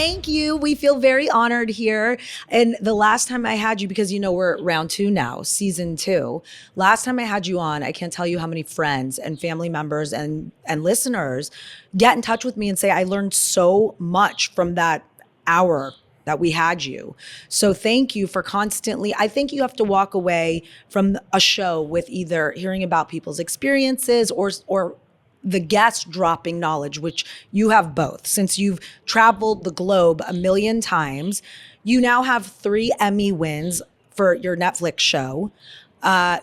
thank you. We feel very honored here. And the last time I had you, because we're round 2 now, season 2. Last time I had you on, I can't tell you how many friends and family members and listeners get in touch with me and say, I learned so much from that hour that we had you. So thank you for constantly, I think you have to walk away from a show with either hearing about people's experiences or the guest dropping knowledge, which you have both. Since you've traveled the globe a million times, you now have 3 Emmy wins for your Netflix show.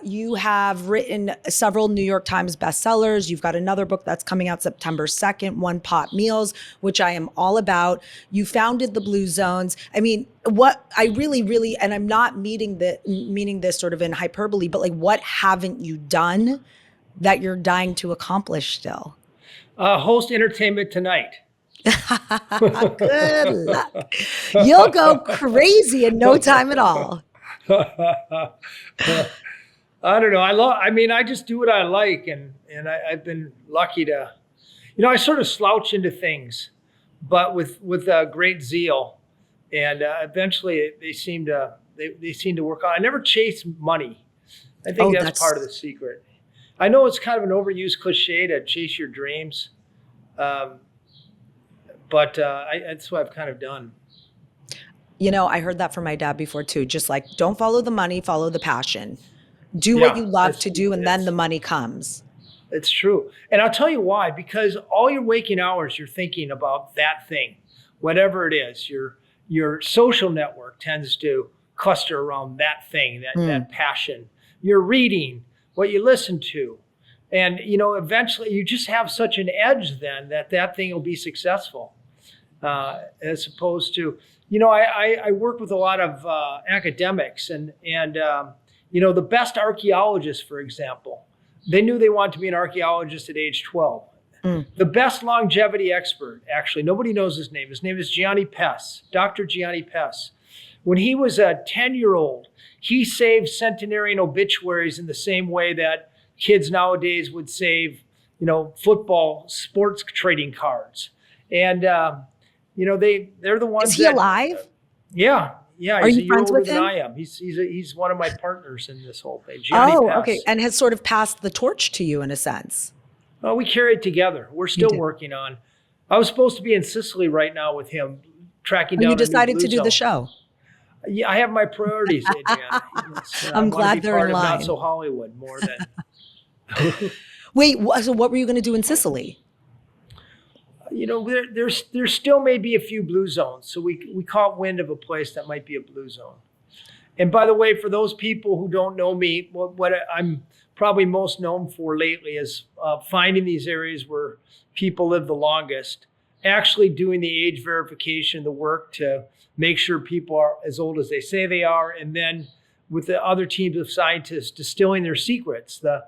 You have written several New York Times bestsellers. You've got another book that's coming out September 2nd, One Pot Meals, which I am all about. You founded the Blue Zones. I mean, what I really, and I'm not meaning this sort of in hyperbole, but like, what haven't you done that you're dying to accomplish still? Host Entertainment Tonight. Good luck. You'll go crazy in no time at all. I don't know. I just do what I like, and I've been lucky to, I sort of slouch into things, but with great zeal, and eventually they seem to work out. I never chase money. I think that's part of the secret. I know it's kind of an overused cliche to chase your dreams, but that's what I've kind of done. I heard that from my dad before too. Just like, don't follow the money, follow the passion. Do what you love to do, and then the money comes. It's true. And I'll tell you why, because all your waking hours, you're thinking about that thing, whatever it is. Your social network tends to cluster around that thing, that passion. You're reading, what you listen to. And, eventually you just have such an edge then that thing will be successful. As opposed to, I work with a lot of academics and the best archaeologists, for example, they knew they wanted to be an archaeologist at age 12. The best longevity expert, actually, nobody knows his name. His name is Gianni Pes, Dr. Gianni Pes. When he was a 10-year-old, he saved centenarian obituaries in the same way that kids nowadays would save, football sports trading cards. And, they're the ones. Is he alive? Yeah. Are He's you a year friends older with than him? I am. He's one of my partners in this whole thing. Gianni Pes. Okay. And has sort of passed the torch to you in a sense. Well, we carry it together. We're still working on. I was supposed to be in Sicily right now with him, tracking down. You decided to do zone. the show. Yeah, I have my priorities, Adrianna. I'm glad they're in line. Not so Hollywood more than. Wait, so what were you going to do in Sicily? There still may be a few blue zones. So we caught wind of a place that might be a blue zone. And by the way, for those people who don't know me, what I'm probably most known for lately is finding these areas where people live the longest, actually doing the age verification, the work to make sure people are as old as they say they are, and then with the other teams of scientists distilling their secrets. The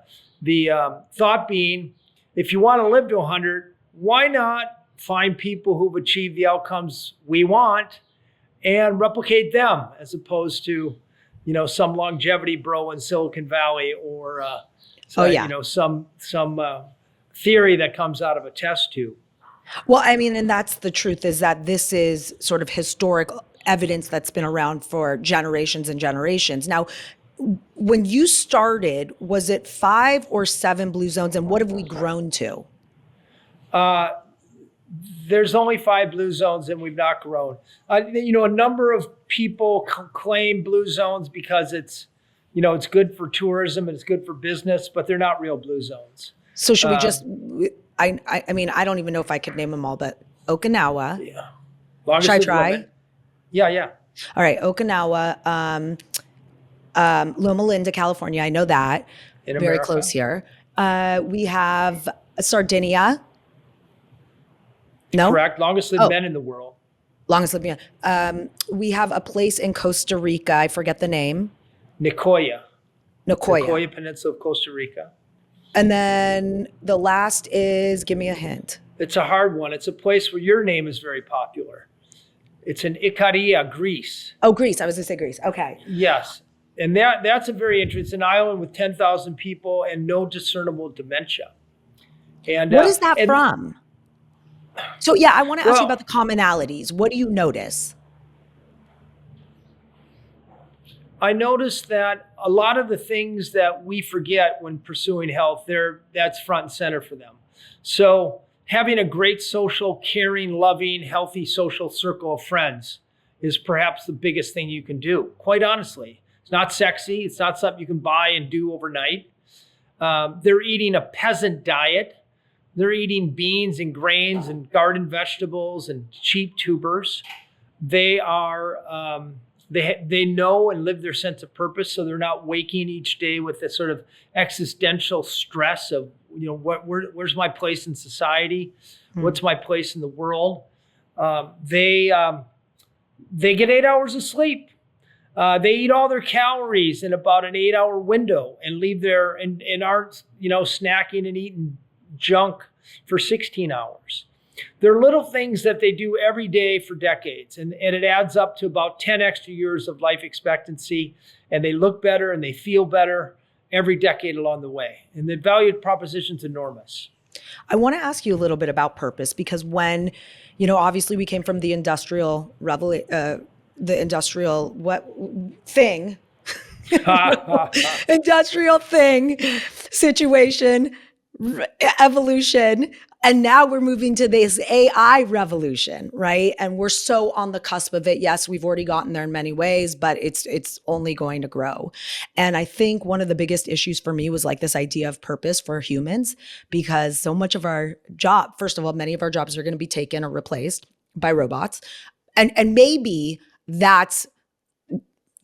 thought being, if you want to live to 100, why not find people who've achieved the outcomes we want and replicate them, as opposed to, some longevity bro in Silicon Valley or some theory that comes out of a test tube. Well, I mean, and that's the truth, is that this is sort of historic evidence that's been around for generations and generations. Now, when you started, was it 5 or 7 blue zones, and what have we grown to? There's only 5 blue zones, and we've not grown. A number of people claim blue zones because it's good for tourism and it's good for business, but they're not real blue zones. So should we just? I mean, I don't even know if I could name them all, but Okinawa. Yeah. Should I try? Yeah. All right, Okinawa, Loma Linda, California. I know that. In Very America. close here. We have Sardinia. No? Correct. Longest lived men in the world. Longest living. We have a place in Costa Rica. I forget the name. Nicoya. Nicoya Peninsula of Costa Rica. And then the last is, give me a hint. It's a hard one. It's a place where your name is very popular. It's in Ikaria, Greece. Oh, Greece. I was going to say Greece. Okay. Yes. And that's a very interesting. It's an island with 10,000 people and no discernible dementia. And what is that from? So yeah, I want to ask you about Well, the commonalities. What do you notice? I noticed that a lot of the things that we forget when pursuing health, that's front and center for them. So having a great social, caring, loving, healthy social circle of friends is perhaps the biggest thing you can do. Quite honestly, it's not sexy. It's not something you can buy and do overnight. They're eating a peasant diet. They're eating beans and grains and garden vegetables and cheap tubers. They are they know and live their sense of purpose, so they're not waking each day with this sort of existential stress of where's my place in society, Hmm. what's my place in the world. They get 8 hours of sleep. They eat all their calories in about an 8 hour window and leave their and aren't snacking and eating junk for 16 hours. They're little things that they do every day for decades, and it adds up to about 10 extra years of life expectancy, and they look better and they feel better every decade along the way. And the value proposition is enormous. I want to ask you a little bit about purpose because when, obviously we came from the industrial the industrial what thing, industrial thing situation, evolution. And now we're moving to this AI revolution, right? And we're so on the cusp of it. Yes, we've already gotten there in many ways, but it's only going to grow. And I think one of the biggest issues for me was like this idea of purpose for humans, because so much of our job, first of all, many of our jobs are going to be taken or replaced by robots. And maybe that's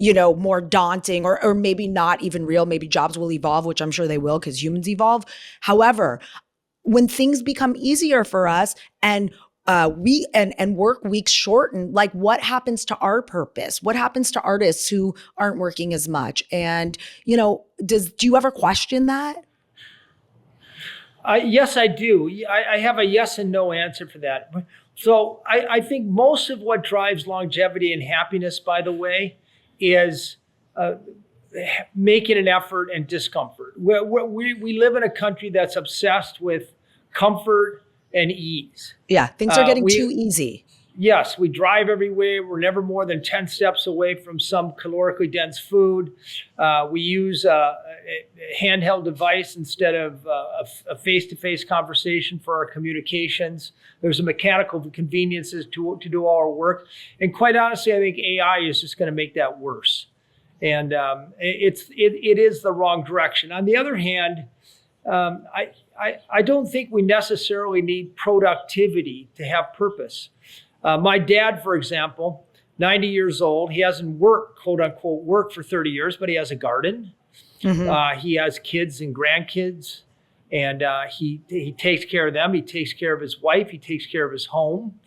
more daunting or maybe not even real. Maybe jobs will evolve, which I'm sure they will because humans evolve. However, when things become easier for us and work weeks shorten, like what happens to our purpose? What happens to artists who aren't working as much? And, do you ever question that? Yes, I do. I have a yes and no answer for that. So I think most of what drives longevity and happiness, by the way, is making an effort and discomfort. We live in a country that's obsessed with comfort and ease. Yeah, things are getting too We easy. Yes, we drive everywhere. We're never more than 10 steps away from some calorically dense food. We use a handheld device instead of a face-to-face conversation for our communications. There's a mechanical conveniences to do all our work. And quite honestly, I think AI is just going to make that worse. And it is the wrong direction. On the other hand, I don't think we necessarily need productivity to have purpose. My dad, for example, 90 years old, he hasn't worked, quote unquote, worked for 30 years, but he has a garden. Mm-hmm. He has kids and grandkids, and he takes care of them. He takes care of his wife. He takes care of his home.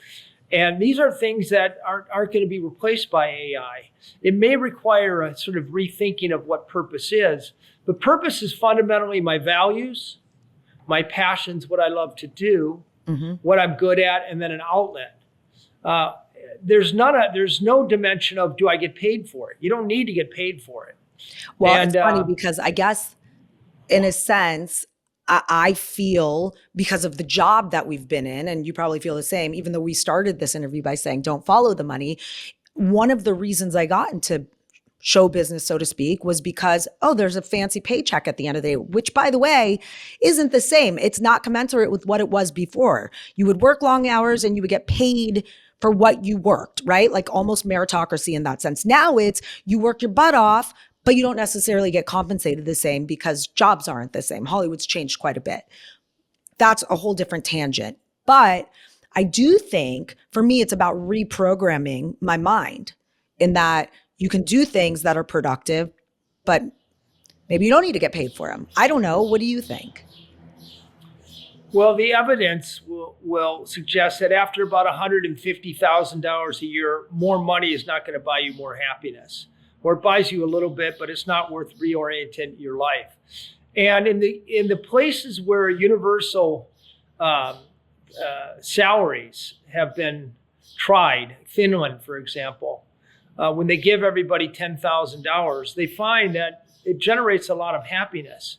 And these are things that aren't going to be replaced by AI. It may require a sort of rethinking of what purpose is, but purpose is fundamentally my values, my passions, what I love to do, Mm-hmm. what I'm good at, and then an outlet. There's no dimension of do I get paid for it? You don't need to get paid for it. Well, And it's funny because I guess in a sense, I feel because of the job that we've been in, and you probably feel the same, even though we started this interview by saying don't follow the money. One of the reasons I got into show business, so to speak, was because, oh, there's a fancy paycheck at the end of the day, which by the way, isn't the same. It's not commensurate with what it was before. You would work long hours and you would get paid for what you worked, right? Like almost meritocracy in that sense. Now it's you work your butt off, but you don't necessarily get compensated the same because jobs aren't the same. Hollywood's changed quite a bit. That's a whole different tangent. But I do think for me, it's about reprogramming my mind in that you can do things that are productive, but maybe you don't need to get paid for them. I don't know. What do you think? well, the evidence will suggest that after about $150,000 a year, more money is not going to buy you more happiness, or it buys you a little bit, but it's not worth reorienting your life. And in the places where universal salaries have been tried, Finland, for example, when they give everybody $10,000, they find that it generates a lot of happiness.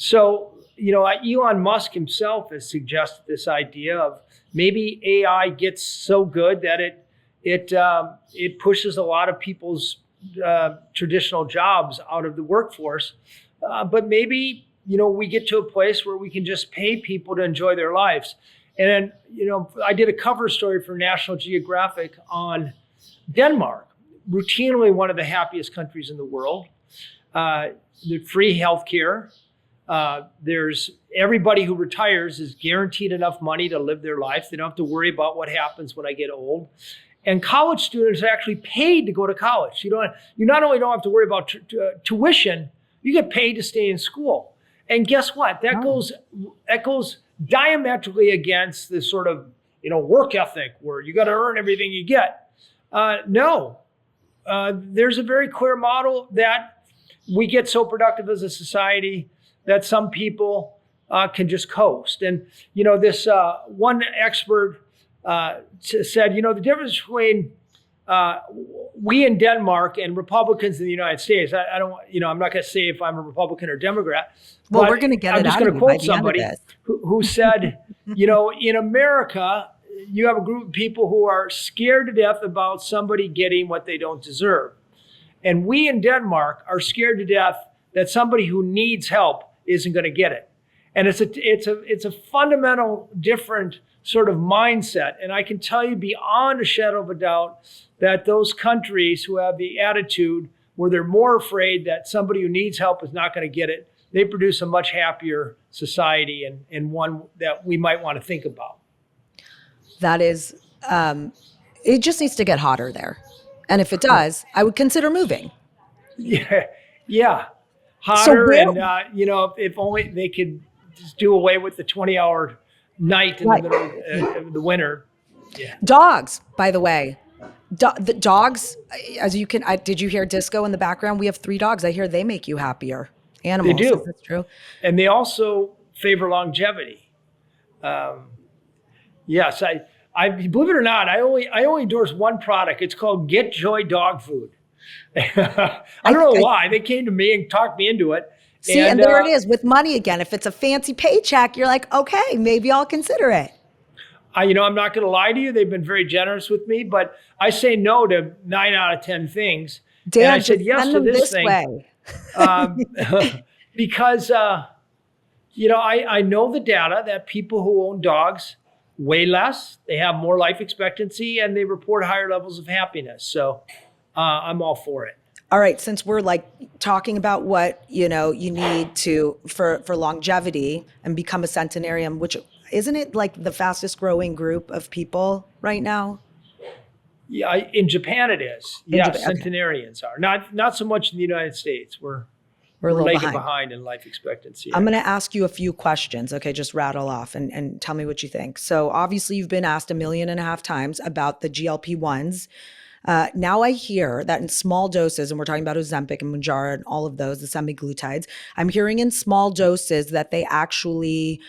So, Elon Musk himself has suggested this idea of maybe AI gets so good that it pushes a lot of people's traditional jobs out of the workforce. But maybe, we get to a place where we can just pay people to enjoy their lives. And then, I did a cover story for National Geographic on Denmark, routinely one of the happiest countries in the world. The free healthcare. There's everybody who retires is guaranteed enough money to live their life. They don't have to worry about what happens when I get old. And college students are actually paid to go to college. You not only don't have to worry about tuition, you get paid to stay in school. And guess what? That goes diametrically against this sort of work ethic where you got to earn everything you get. No, there's a very clear model that we get so productive as a society that some people can just coast. And this one expert said, the difference between we in Denmark and Republicans in the United States. I don't, I'm not going to say if I'm a Republican or Democrat. Well, we're going to get it out of you. I'm just going to quote somebody who said, in America, you have a group of people who are scared to death about somebody getting what they don't deserve. And we in Denmark are scared to death that somebody who needs help isn't going to get it. And it's a fundamental different sort of mindset. And I can tell you beyond a shadow of a doubt that those countries who have the attitude where they're more afraid that somebody who needs help is not going to get it, they produce a much happier society and one that we might want to think about. That is, it just needs to get hotter there. And if it does, I would consider moving. Yeah. Hotter. If only they could just do away with the 20-hour night in the middle of the winter. Yeah. Dogs, by the way. The dogs, as you can, did you hear Disco in the background? We have 3 dogs. I hear they make you happier. Animals. They do. That's true. And they also favor longevity. Yes, I believe it or not, I only endorse one product. It's called Get Joy Dog Food. I don't know why. They came to me and talked me into it. See, and there it is with money again. If it's a fancy paycheck, you're like, okay, maybe I'll consider it. I'm not going to lie to you. They've been very generous with me, but I say no to 9 out of 10 things. Dan, and I said yes to this thing. Way. Because, I know the data that people who own dogs weigh less, they have more life expectancy, and they report higher levels of happiness. So I'm all for it. All right, since we're talking about what you need to for longevity and become a centenarian, which isn't it the fastest growing group of people right now? Yeah, in Japan it is. Yes, centenarians are not so much in the United States. We're a little behind in life expectancy. I'm going to ask you a few questions. Okay, just rattle off and tell me what you think. So obviously you've been asked 1.5 million times about the GLP-1s. Now I hear that in small doses, and we're talking about Ozempic and Mounjaro and all of those, the semaglutides, I'm hearing in small doses that they actually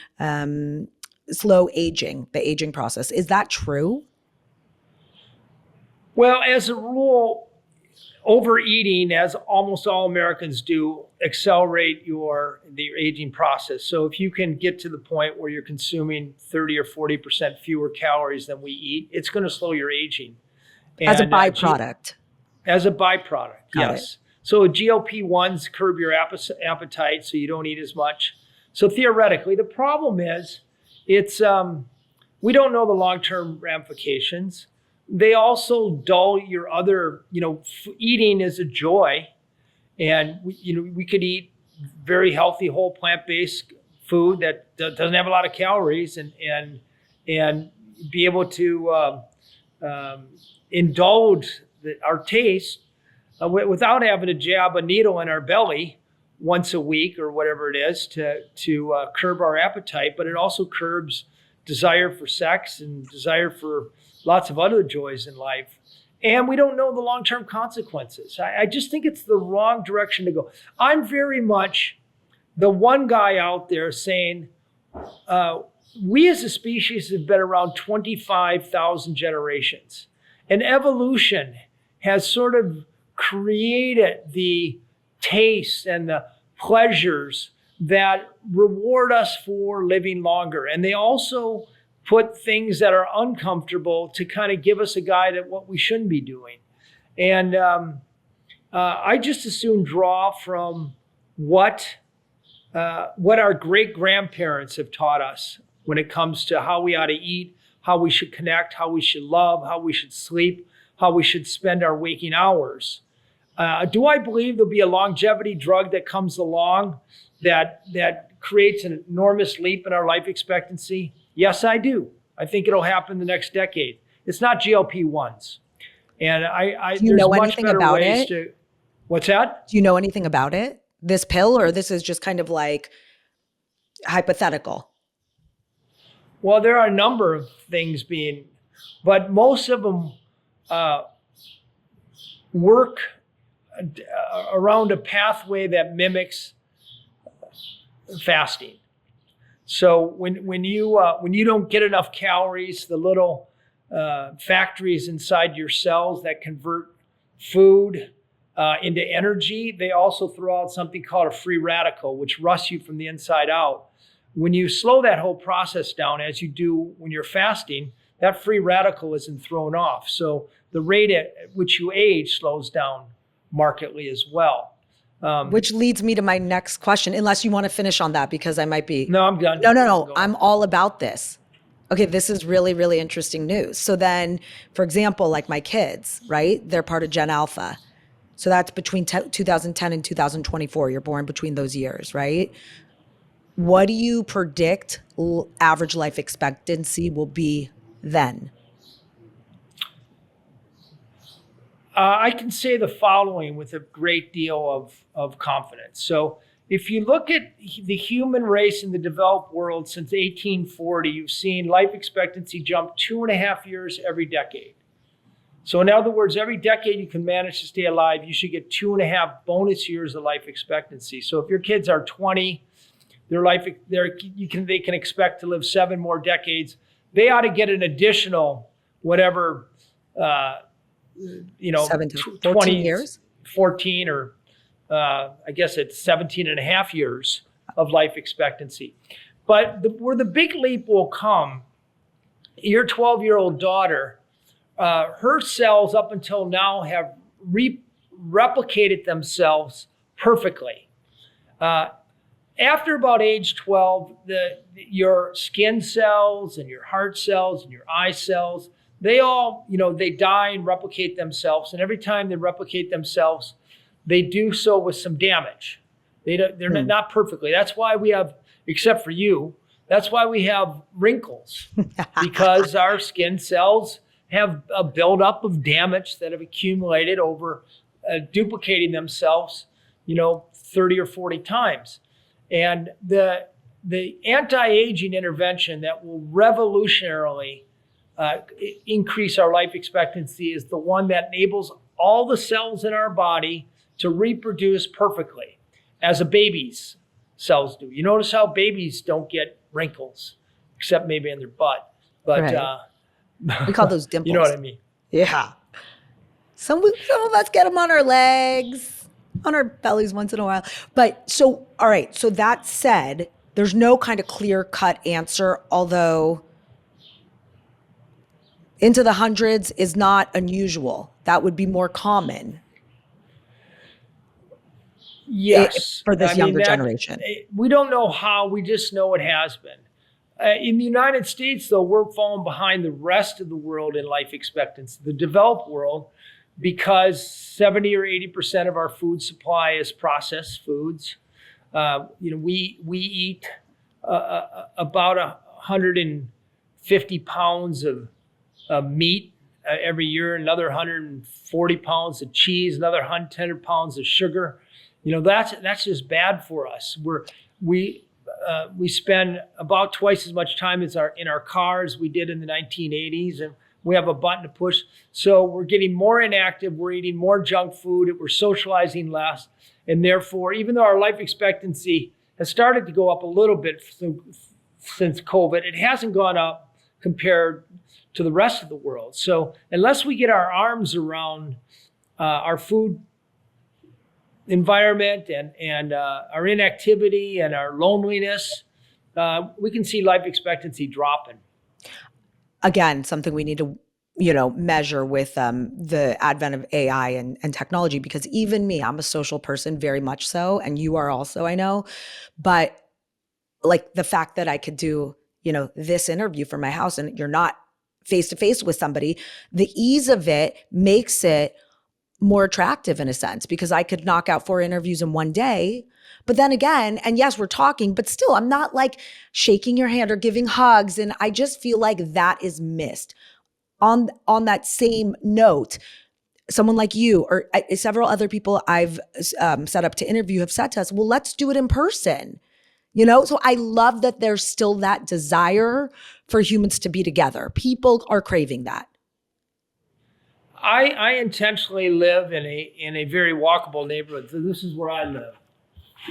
slow aging, the aging process. Is that true? Well, as a rule, overeating, as almost all Americans do, accelerate your aging process. So if you can get to the point where you're consuming 30 or 40% fewer calories than we eat, it's going to slow your aging. As a byproduct. As a byproduct, yes. So GLP-1s curb your appetite so you don't eat as much. So theoretically, the problem is we don't know the long-term ramifications. They also dull your other, eating is a joy. And, we could eat very healthy, whole plant-based food that doesn't have a lot of calories and be able to indulge our taste without having to jab a needle in our belly once a week or whatever it is to curb our appetite. But it also curbs desire for sex and desire for lots of other joys in life. And we don't know the long-term consequences. I just think it's the wrong direction to go. I'm very much the one guy out there saying, we as a species have been around 25,000 generations. And evolution has sort of created the tastes and the pleasures that reward us for living longer. And they also put things that are uncomfortable to kind of give us a guide at what we shouldn't be doing. And I just as soon draw from what our great grandparents have taught us when it comes to how we ought to eat, how we should connect, how we should love, how we should sleep, how we should spend our waking hours. Do I believe there'll be a longevity drug that comes along that creates an enormous leap in our life expectancy? Yes, I do. I think it'll happen the next decade. It's not GLP-1s. And Do you know there's much anything better about ways it? to, what's that? Do you know anything about it? This pill, or this is just kind of like hypothetical? Well, there are a number of things but most of them work around a pathway that mimics fasting. So when you don't get enough calories, the little factories inside your cells that convert food into energy, they also throw out something called a free radical, which rusts you from the inside out. When you slow that whole process down, as you do when you're fasting, that free radical isn't thrown off. So the rate at which you age slows down markedly as well. Which leads me to my next question, unless you want to finish on that, because I might be. No, I'm done. No. I'm all about this. Okay, this is really, really interesting news. So then, for example, like my kids, right? They're part of Gen Alpha. So that's between 2010 and 2024. You're born between those years, right? What do you predict average life expectancy will be then? I can say the following with a great deal of confidence. So if you look at the human race in the developed world since 1840, you've seen life expectancy jump 2.5 years every decade. So in other words, every decade you can manage to stay alive, you should get 2.5 bonus years of life expectancy. So if your kids are 20, they can expect to live 7 more decades. They ought to get an additional whatever, 7 to 14 20 years, 14 or I guess it's 17.5 years of life expectancy. But where the big leap will come, your 12-year-old daughter, her cells up until now have replicated themselves perfectly. After about age 12, your skin cells and your heart cells and your eye cells, they all, they die and replicate themselves. And every time they replicate themselves, they do so with some damage. They're not perfectly. That's why we have, except for you, that's why we have wrinkles, because our skin cells have a buildup of damage that have accumulated over duplicating themselves, 30 or 40 times. And the anti-aging intervention that will revolutionarily increase our life expectancy is the one that enables all the cells in our body to reproduce perfectly, as a baby's cells do. You notice how babies don't get wrinkles, except maybe in their butt. But right. We call those dimples. You know what I mean? Yeah. Some of us get them on our legs, on our bellies once in a while. But so, all right. So that said, there's no kind of clear-cut answer, although into the hundreds is not unusual. That would be more common. Yes. For this younger generation. We don't know how, we just know it has been. In the United States, though, we're falling behind the rest of the world in life expectancy, the developed world, because 70 or 80% of our food supply is processed foods. We eat about 150 pounds of meat every year, another 140 pounds of cheese, another 100 pounds of sugar. That's just bad for us. We spend about twice as much time in our cars we did in the 1980s, and we have a button to push. So we're getting more inactive, we're eating more junk food, we're socializing less, and therefore, even though our life expectancy has started to go up a little bit since COVID, it hasn't gone up compared to the rest of the world. So unless we get our arms around our food environment and our inactivity and our loneliness, we can see life expectancy dropping. Again, something we need to, measure with the advent of AI and technology, because even me, I'm a social person, very much so. And you are also, I know. But like the fact that I could do, this interview from my house and you're not face to face with somebody, the ease of it makes it more attractive in a sense, because I could knock out 4 interviews in one day. But then again, and yes, we're talking, but still, I'm not like shaking your hand or giving hugs. And I just feel like that is missed. On that same note, someone like you or several other people I've set up to interview have said to us, well, let's do it in person. So I love that there's still that desire for humans to be together. People are craving that. I intentionally live in a very walkable neighborhood. So this is where I live.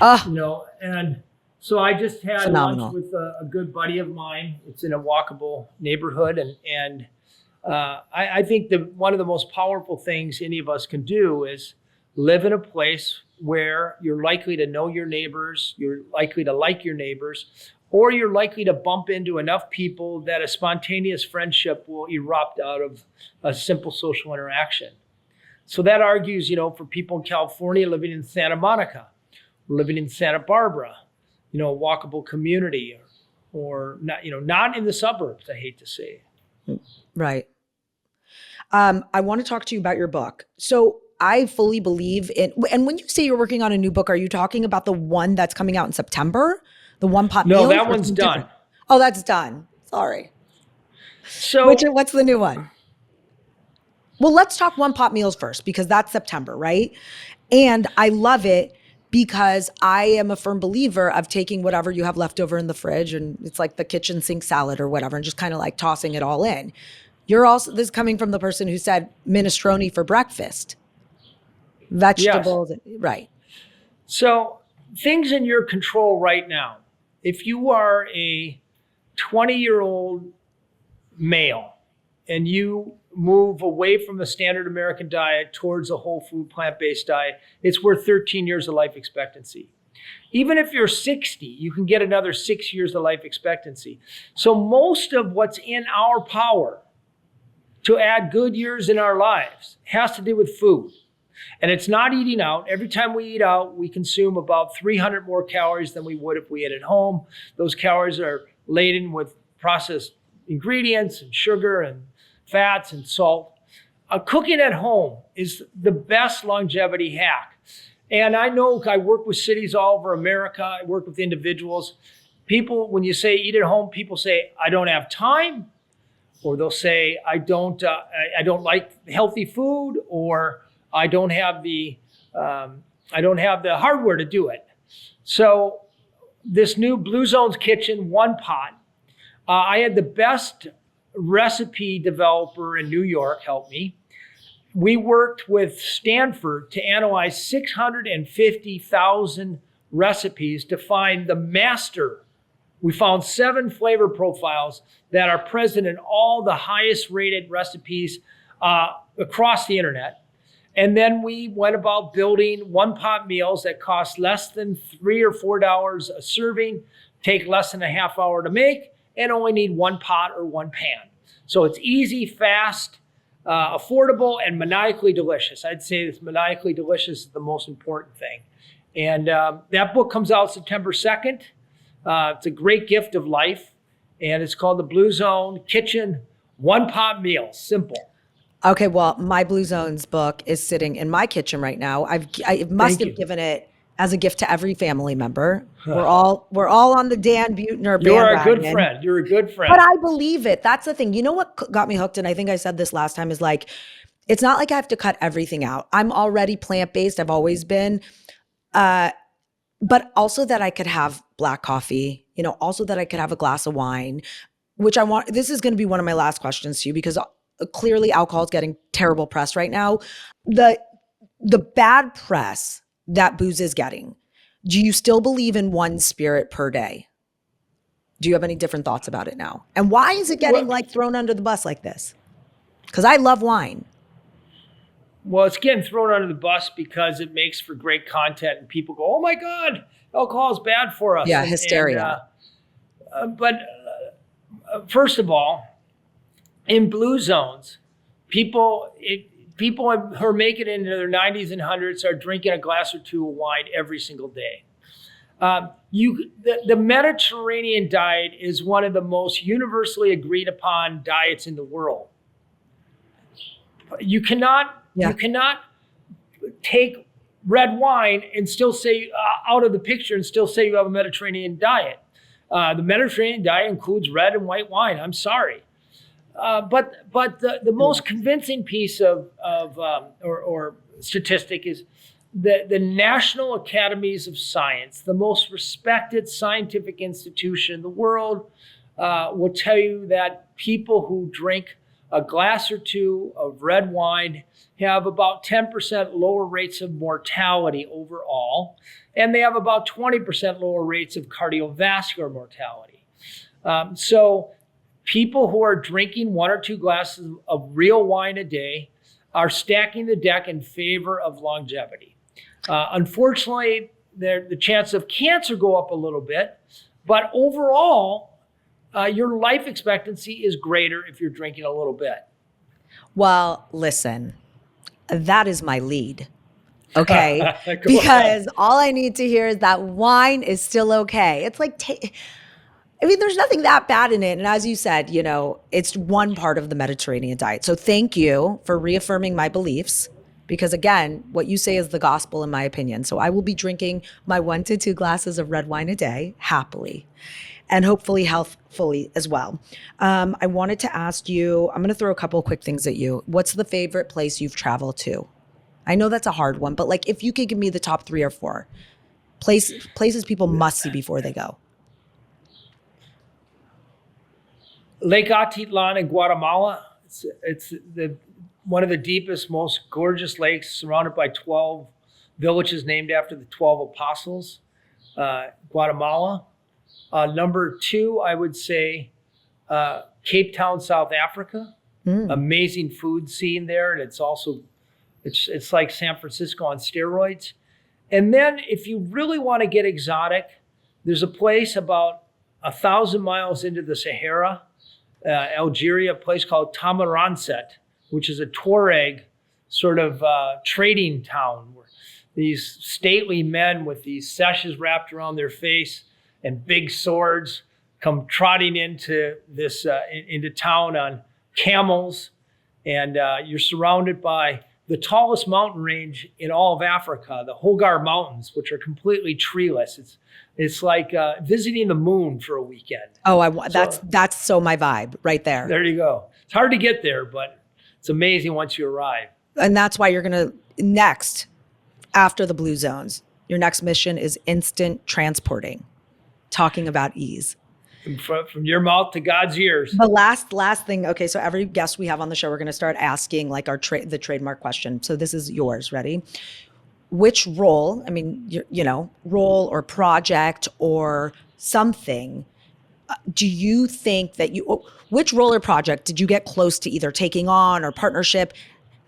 Oh, And so I just had lunch phenomenal. with a good buddy of mine. It's in a walkable neighborhood, and I think that one of the most powerful things any of us can do is live in a place where you're likely to know your neighbors, you're likely to like your neighbors, or you're likely to bump into enough people that a spontaneous friendship will erupt out of a simple social interaction. So that argues, for people in California living in Santa Monica, living in Santa Barbara, a walkable community, or not, not in the suburbs, I hate to say. Right. I want to talk to you about your book. So I fully believe in, and when you say you're working on a new book, are you talking about the one that's coming out in September? The One Pot No, Meals? that Or one's something done. different? Oh, that's done. Sorry. So What's the new one? Well, let's talk One Pot Meals first, because that's September, right? And I love it because I am a firm believer of taking whatever you have left over in the fridge, and it's like the kitchen sink salad or whatever, and just kind of like tossing it all in. You're also, this is coming from the person who said minestrone for breakfast, yes. vegetables, right? So things in your control right now. If you are a 20-year-old male and you move away from the standard American diet towards a whole food plant-based diet, it's worth 13 years of life expectancy. Even if you're 60, you can get another 6 years of life expectancy. So most of what's in our power to add good years in our lives has to do with food. And it's not eating out. Every time we eat out, we consume about 300 more calories than we would if we ate at home. Those calories are laden with processed ingredients and sugar and fats and salt. Cooking at home is the best longevity hack. And I know I work with cities all over America. I work with individuals. People, when you say eat at home, people say, I don't have time. Or they'll say, I don't like healthy food, or I don't have the hardware to do it. So this new Blue Zones Kitchen One Pot, I had the best recipe developer in New York help me. We worked with Stanford to analyze 650,000 recipes to find the master. We found 7 flavor profiles that are present in all the highest rated recipes across the internet. And then we went about building one pot meals that cost less than $3 or $4 a serving, take less than a half hour to make, and only need one pot or one pan. So it's easy, fast, affordable, and maniacally delicious. I'd say this maniacally delicious is the most important thing. And that book comes out September 2nd. It's a great gift of life, and it's called the Blue Zone Kitchen One Pot Meal. Simple. Okay, well, my Blue Zones book is sitting in my kitchen right now. I must Thank have you. given it as a gift to every family member. We're all on the Dan Buettner You are a good bandwagon. friend. You're a good friend. But I believe it. That's the thing. You know what got me hooked? And I think I said this last time is like, it's not like I have to cut everything out. I'm already plant-based. I've always been. But also that I could have black coffee, also that I could have a glass of wine, which I want. This is going to be one of my last questions to you, because clearly alcohol is getting terrible press right now. The bad press that booze is getting, do you still believe in one spirit per day? Do you have any different thoughts about it now? And why is it getting Well, like thrown under the bus like this? Because I love wine. Well, it's getting thrown under the bus because it makes for great content, and people go, "Oh my God, alcohol is bad for us." Yeah, hysteria. But first of all, in blue zones, people who are making it into their 90s and 100s are drinking a glass or two of wine every single day. The Mediterranean diet is one of the most universally agreed upon diets in the world. You cannot take red wine and still say out of the picture and still say you have a Mediterranean diet. The Mediterranean diet includes red and white wine. I'm sorry. But the most convincing piece or statistic is the National Academies of Science, the most respected scientific institution in the world, will tell you that people who drink a glass or two of red wine have about 10% lower rates of mortality overall, and they have about 20% lower rates of cardiovascular mortality. So people who are drinking 1 or 2 glasses of real wine a day are stacking the deck in favor of longevity. Unfortunately, the chance of cancer go up a little bit, but overall, your life expectancy is greater if you're drinking a little bit. Well, listen, that is my lead. Okay. Because all I need to hear is that wine is still okay. It's like, there's nothing that bad in it. And as you said, it's one part of the Mediterranean diet. So thank you for reaffirming my beliefs, because again, what you say is the gospel in my opinion. So I will be drinking my 1 to 2 glasses of red wine a day happily, and hopefully healthfully as well. I wanted to ask you, I'm going to throw a couple of quick things at you. What's the favorite place you've traveled to? I know that's a hard one, but like if you could give me the top 3 or 4 places people must see before they go. Lake Atitlan in Guatemala. It's one of the deepest, most gorgeous lakes, surrounded by 12 villages named after the 12 apostles. Guatemala. Number 2, I would say Cape Town, South Africa. Amazing food scene there, and it's like San Francisco on steroids. And then if you really want to get exotic, there's a place about 1,000 miles into the Sahara, Algeria, a place called Tamaranset, which is a Tuareg sort of trading town where these stately men with these sashes wrapped around their face and big swords come trotting into town on camels, and you're surrounded by the tallest mountain range in all of Africa, the Hogar Mountains, which are completely treeless. It's like visiting the moon for a weekend. Oh, that's so my vibe right there. There you go. It's hard to get there, but it's amazing once you arrive. And that's why you're gonna next, after the blue zones, your next mission is instant transporting. Talking about ease. From your mouth to God's ears. The last thing. Okay, so every guest we have on the show, we're going to start asking like the trademark question. So this is yours. Ready? Which role? I mean, role or project or something. Do you think that which role or project did you get close to either taking on or partnership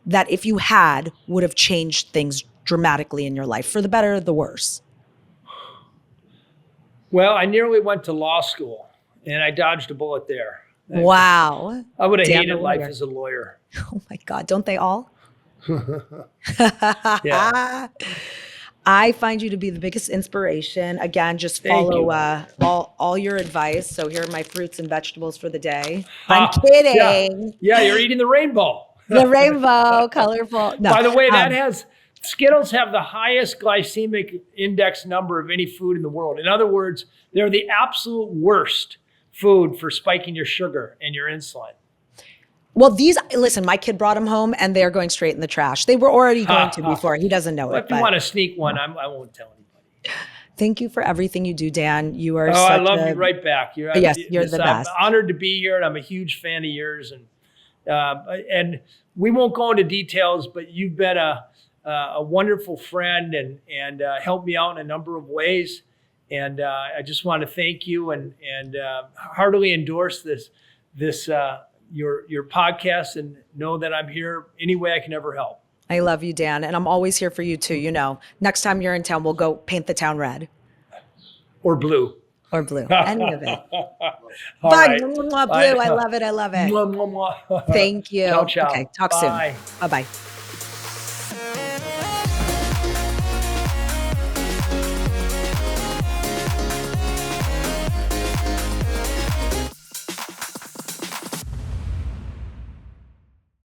that if you had would have changed things dramatically in your life for the better or the worse? Well, I nearly went to law school, and I dodged a bullet there. Wow. I would have hated life as a lawyer. Oh my God, don't they all? Yeah. I find you to be the biggest inspiration. Again, just follow all your advice. So here are my fruits and vegetables for the day. I'm kidding. Yeah, you're eating the rainbow. The rainbow, colorful. No. By the way, Skittles have the highest glycemic index number of any food in the world. In other words, they're the absolute worst food for spiking your sugar and your insulin. Well, listen, my kid brought them home and they're going straight in the trash. They were already going to before. He doesn't know it. If you want to sneak one, I won't tell anybody. Thank you for everything you do, Dan. You are I love you right back. You're the best. I'm honored to be here, and I'm a huge fan of yours. And we won't go into details, but you've been a wonderful friend and helped me out in a number of ways. And I just want to thank you and heartily endorse your podcast, and know that I'm here any way I can ever help. I love you, Dan. And I'm always here for you too. You know, next time you're in town, we'll go paint the town red Or blue. or blue, any of it. All But right. blue, Bye I now. love it. I love it. Mwah, mwah, mwah. Thank you. Ciao, ciao. Okay, talk Bye. soon. Bye-bye.